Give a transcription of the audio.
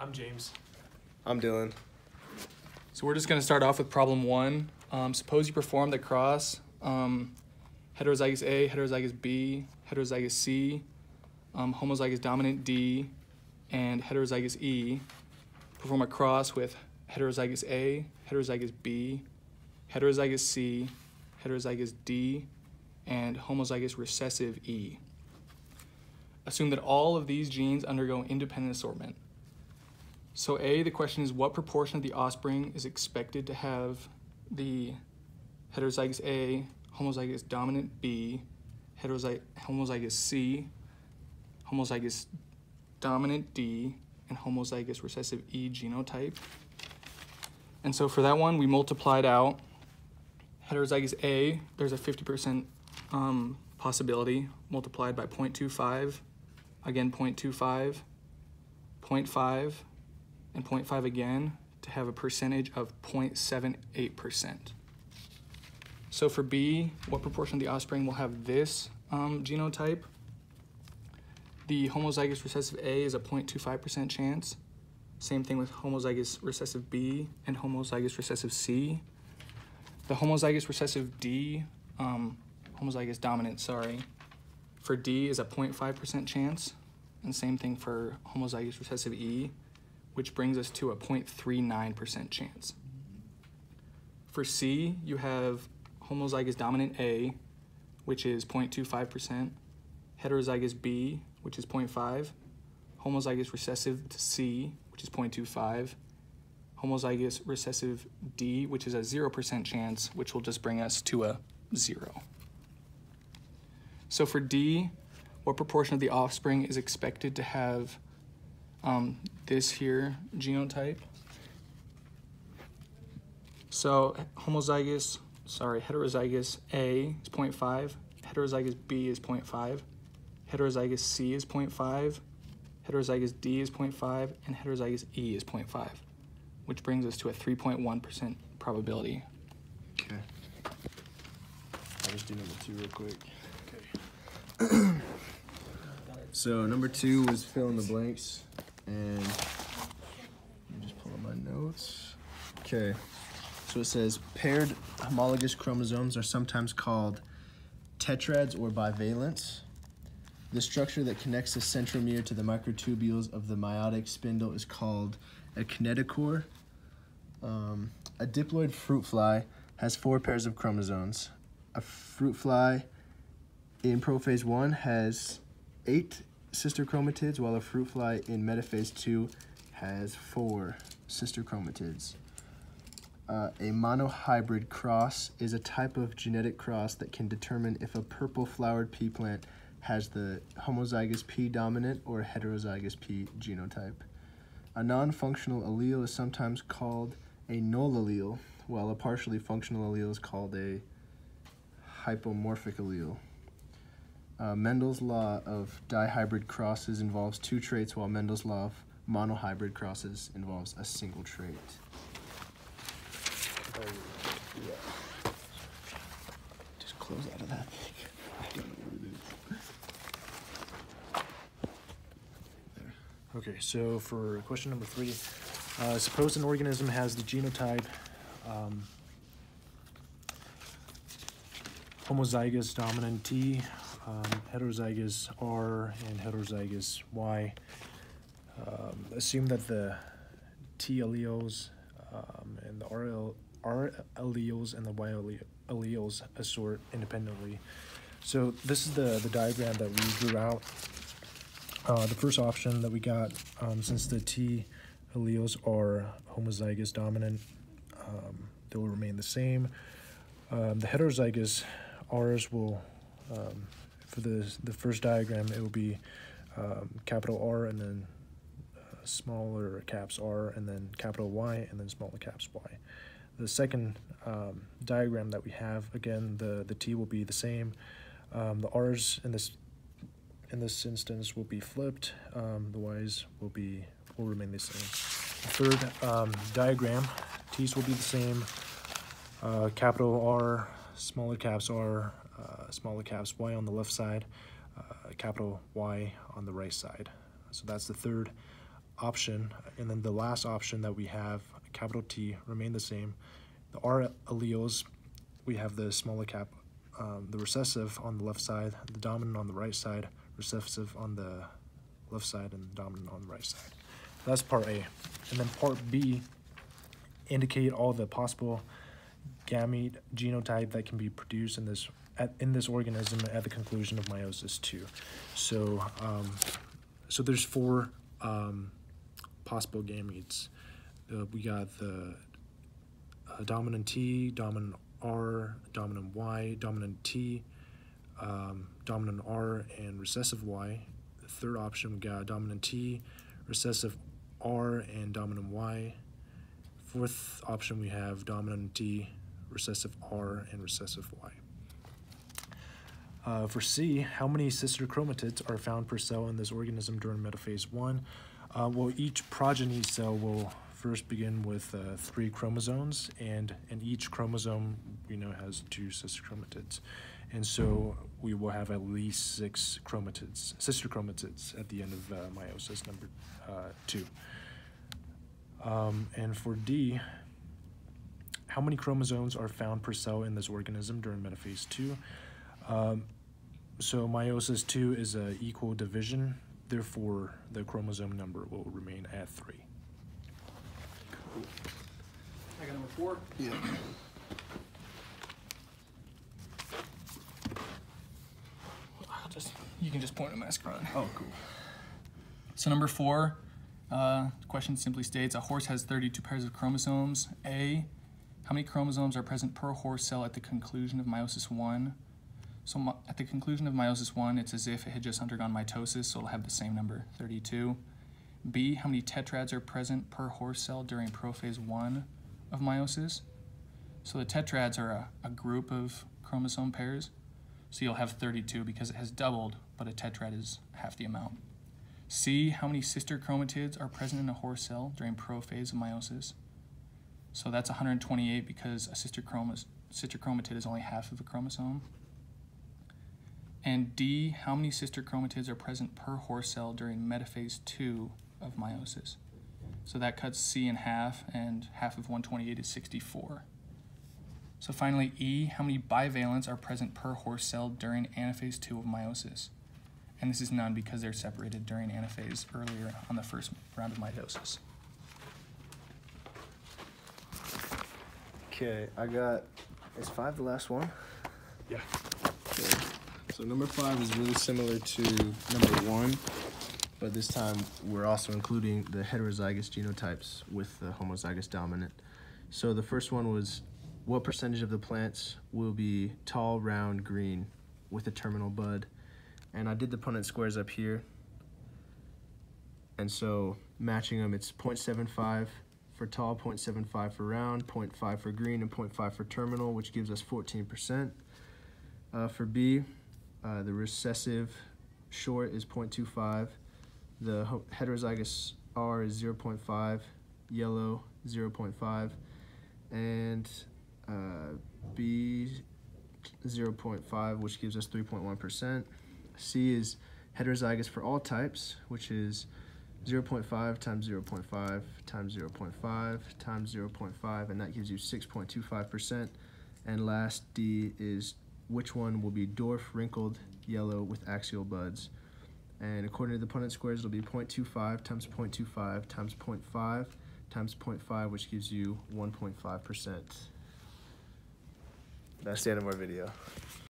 I'm James. I'm Dylan. So we're just going to start off with problem 1. Suppose you perform the cross heterozygous A, heterozygous B, heterozygous C, homozygous dominant D, and heterozygous E. Perform a cross with heterozygous A, heterozygous B, heterozygous C, heterozygous D, and homozygous recessive E. Assume that all of these genes undergo independent assortment. So A, the question is, what proportion of the offspring is expected to have the heterozygous A, homozygous dominant B, homozygous C, homozygous dominant D, and homozygous recessive E genotype? And so for that one, we multiplied out heterozygous A, there's a 50% possibility, multiplied by 0.25, again 0.25, 0.5, and 0.5 again, to have a percentage of 0.78%. So for B, what proportion of the offspring will have this genotype? The homozygous recessive A is a 0.25% chance. Same thing with homozygous recessive B and homozygous recessive C. The homozygous recessive D, homozygous dominant, sorry, for D is a 0.5% chance, and same thing for homozygous recessive E, which brings us to a 0.39% chance. For C, you have homozygous dominant A, which is 0.25%, heterozygous B, which is 0.5, homozygous recessive C, which is 0.25, homozygous recessive D, which is a 0% chance, which will just bring us to a 0. So for D, what proportion of the offspring is expected to have this here genotype? So heterozygous A is 0.5, heterozygous B is 0.5, heterozygous C is 0.5, heterozygous D is 0.5, and heterozygous E is 0.5, which brings us to a 3.1% probability. Okay. I'll just do number 2 real quick. Okay. So number 2 was fill in the blanks, and let me just pull up my notes. Okay. So it says paired homologous chromosomes are sometimes called tetrads or bivalents. The structure that connects the centromere to the microtubules of the meiotic spindle is called a kinetochore. A diploid fruit fly has 4 pairs of chromosomes. A fruit fly in prophase 1 has 8 sister chromatids, while a fruit fly in metaphase 2 has 4 sister chromatids. A monohybrid cross is a type of genetic cross that can determine if a purple flowered pea plant has the homozygous P dominant or heterozygous P genotype. A non-functional allele is sometimes called a null allele, while a partially functional allele is called a hypomorphic allele. Mendel's law of dihybrid crosses involves 2 traits, while Mendel's law of monohybrid crosses involves a single trait. Just close out of that thing. I don't know what it is. There. Okay, so for question number 3, suppose an organism has the genotype homozygous dominant T, heterozygous R, and heterozygous Y. Assume that the T alleles and the R alleles and the Y alleles assort independently. So this is the diagram that we drew out. The first option that we got, since the T alleles are homozygous dominant, they will remain the same. The heterozygous R's will, for the first diagram, it will be capital R and then smaller caps R and then capital Y and then smaller caps Y. The second diagram that we have, again, the T will be the same. The R's in this instance will be flipped. The Y's will remain the same. The third diagram, T's will be the same. Capital R, smaller caps R, smaller caps Y on the left side, capital Y on the right side. So that's the third option, and then the last option that we have, capital T, remain the same. The R alleles, we have the smaller cap, the recessive on the left side, the dominant on the right side, recessive on the left side, and the dominant on the right side. That's part A. And then part B, indicate all the possible gamete genotype that can be produced in this organism at the conclusion of meiosis II. So, so there's 4 possible gametes. We got the dominant T, dominant R, dominant Y, dominant T, dominant R, and recessive Y. The third option, we got dominant T, recessive R, and dominant Y. Fourth option, we have dominant T, recessive R, and recessive Y. For C, how many sister chromatids are found per cell in this organism during metaphase 1? Well, each progeny cell will first begin with 3 chromosomes, and each chromosome, we know, has 2 sister chromatids. And so we will have at least 6 chromatids, sister chromatids, at the end of meiosis number 2. And for D, how many chromosomes are found per cell in this organism during metaphase 2? So meiosis 2 is an equal division, therefore the chromosome number will remain at 3. I got number 4. Yeah. You can just point at my screen. Oh, cool. So number 4, the question simply states, a horse has 32 pairs of chromosomes. A, how many chromosomes are present per horse cell at the conclusion of meiosis 1? So at the conclusion of meiosis 1, it's as if it had just undergone mitosis, so it'll have the same number, 32. B, how many tetrads are present per horse cell during prophase 1 of meiosis? So the tetrads are a group of chromosome pairs, so you'll have 32 because it has doubled, but a tetrad is half the amount. C, how many sister chromatids are present in a horse cell during prophase of meiosis? So that's 128 because a sister chromatid is only half of a chromosome. And D, how many sister chromatids are present per horse cell during metaphase 2 of meiosis? So that cuts C in half, and half of 128 is 64. So finally, E, how many bivalents are present per horse cell during anaphase 2 of meiosis? And this is none because they're separated during anaphase earlier on the first round of mitosis. Okay, is 5 the last one? Yeah. Okay. So number 5 is really similar to number 1, but this time we're also including the heterozygous genotypes with the homozygous dominant. So the first one was, what percentage of the plants will be tall, round, green with a terminal bud? And I did the Punnett squares up here. And so matching them, it's 0.75 for tall, 0.75 for round, 0.5 for green, and 0.5 for terminal, which gives us 14%. For B, the recessive short is 0.25. The heterozygous R is 0.5, yellow 0.5, and B 0.5, which gives us 3.1%. C is heterozygous for all types, which is 0.5 times 0.5 times 0.5 times 0.5, and that gives you 6.25%. And last, D is which one will be dwarf, wrinkled, yellow with axial buds. And according to the Punnett squares, it'll be 0.25 times 0.25 times 0.5 times 0.5, which gives you 1.5%. That's the end of our video.